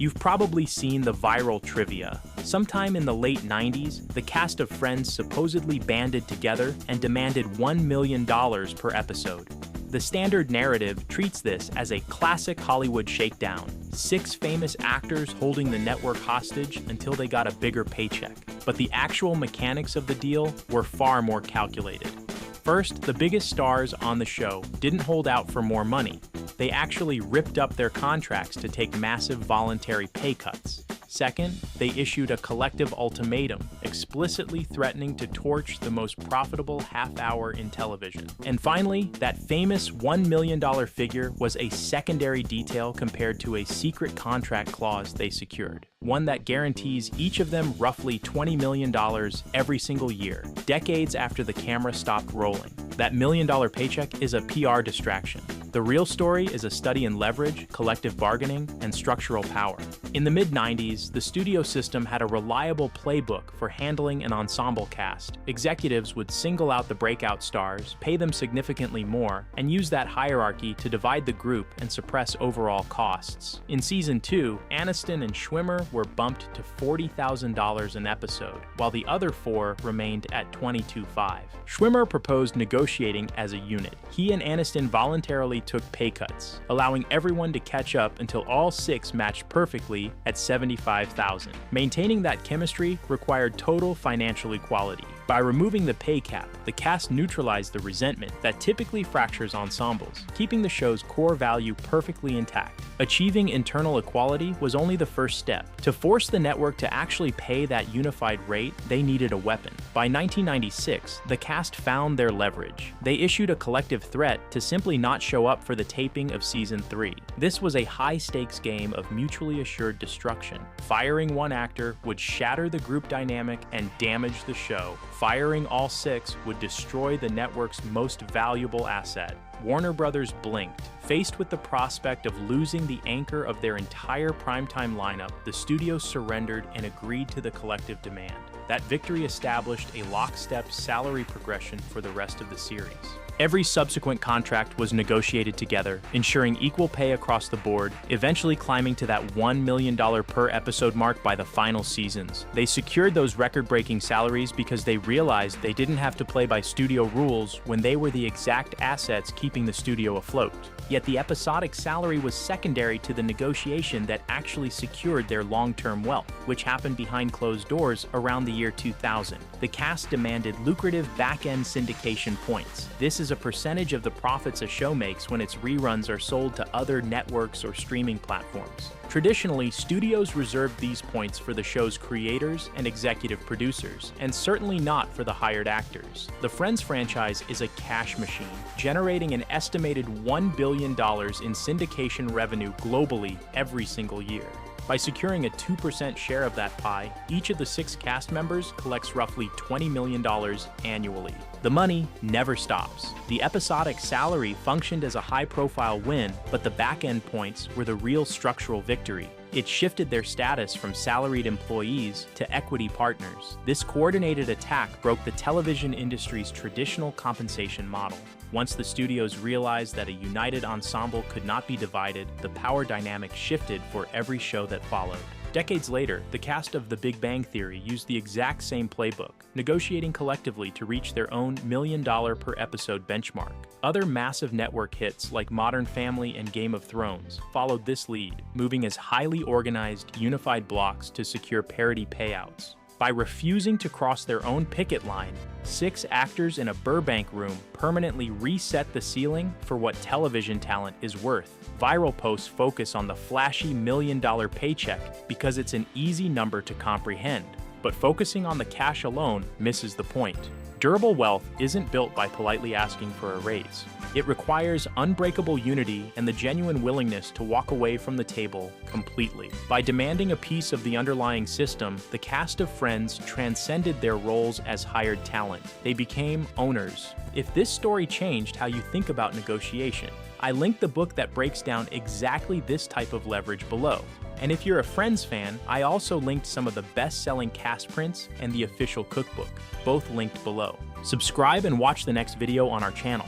You've probably seen the viral trivia. Sometime in the late 90s, the cast of Friends supposedly banded together and demanded $1 million per episode. The standard narrative treats this as a classic Hollywood shakedown. 6 famous actors holding the network hostage until they got a bigger paycheck. But the actual mechanics of the deal were far more calculated. First, the biggest stars on the show didn't hold out for more money. They actually ripped up their contracts to take massive voluntary pay cuts. Second, they issued a collective ultimatum, explicitly threatening to torch the most profitable half-hour in television. And finally, that famous $1 million figure was a secondary detail compared to a secret contract clause they secured, one that guarantees each of them roughly $20 million every single year, decades after the camera stopped rolling. That $1 million paycheck is a PR distraction. The real story is a study in leverage, collective bargaining, and structural power. In the mid-90s, the studio system had a reliable playbook for handling an ensemble cast. Executives would single out the breakout stars, pay them significantly more, and use that hierarchy to divide the group and suppress overall costs. In Season 2, Aniston and Schwimmer were bumped to $40,000 an episode, while the other 4 remained at $22,500. Schwimmer proposed negotiating as a unit. He and Aniston voluntarily took pay cuts, allowing everyone to catch up until all 6 matched perfectly at $75,000. Maintaining that chemistry required total financial equality. By removing the pay cap, the cast neutralized the resentment that typically fractures ensembles, keeping the show's core value perfectly intact. Achieving internal equality was only the first step. To force the network to actually pay that unified rate, they needed a weapon. By 1996, the cast found their leverage. They issued a collective threat to simply not show up for the taping of Season 3. This was a high-stakes game of mutually assured destruction. Firing one actor would shatter the group dynamic and damage the show. Firing all 6 would destroy the network's most valuable asset. Warner Brothers blinked. Faced with the prospect of losing the anchor of their entire primetime lineup, the studio surrendered and agreed to the collective demand. That victory established a lockstep salary progression for the rest of the series. Every subsequent contract was negotiated together, ensuring equal pay across the board, eventually climbing to that $1 million per episode mark by the final seasons. They secured those record-breaking salaries because they realized they didn't have to play by studio rules when they were the exact assets keeping the studio afloat. Yet the episodic salary was secondary to the negotiation that actually secured their long-term wealth, which happened behind closed doors around the year 2000. The cast demanded lucrative back-end syndication points. This is a percentage of the profits a show makes when its reruns are sold to other networks or streaming platforms. Traditionally, studios reserved these points for the show's creators and executive producers, and certainly not for the hired actors. The Friends franchise is a cash machine, generating an estimated $1 billion in syndication revenue globally every single year. By securing a 2% share of that pie, each of the 6 cast members collects roughly $20 million annually. The money never stops. The episodic salary functioned as a high-profile win, but the back-end points were the real structural victory. It shifted their status from salaried employees to equity partners. This coordinated attack broke the television industry's traditional compensation model. Once the studios realized that a united ensemble could not be divided, the power dynamic shifted for every show that followed. Decades later, the cast of The Big Bang Theory used the exact same playbook, negotiating collectively to reach their own $1 million per episode benchmark. Other massive network hits like Modern Family and Game of Thrones followed this lead, moving as highly organized, unified blocks to secure parity payouts. By refusing to cross their own picket line, 6 actors in a Burbank room permanently reset the ceiling for what television talent is worth. Viral posts focus on the flashy $1 million paycheck because it's an easy number to comprehend, but focusing on the cash alone misses the point. Durable wealth isn't built by politely asking for a raise. It requires unbreakable unity and the genuine willingness to walk away from the table completely. By demanding a piece of the underlying system, the cast of Friends transcended their roles as hired talent. They became owners. If this story changed how you think about negotiation, I linked the book that breaks down exactly this type of leverage below. And if you're a Friends fan, I also linked some of the best-selling cast prints and the official cookbook, both linked below. Subscribe and watch the next video on our channel.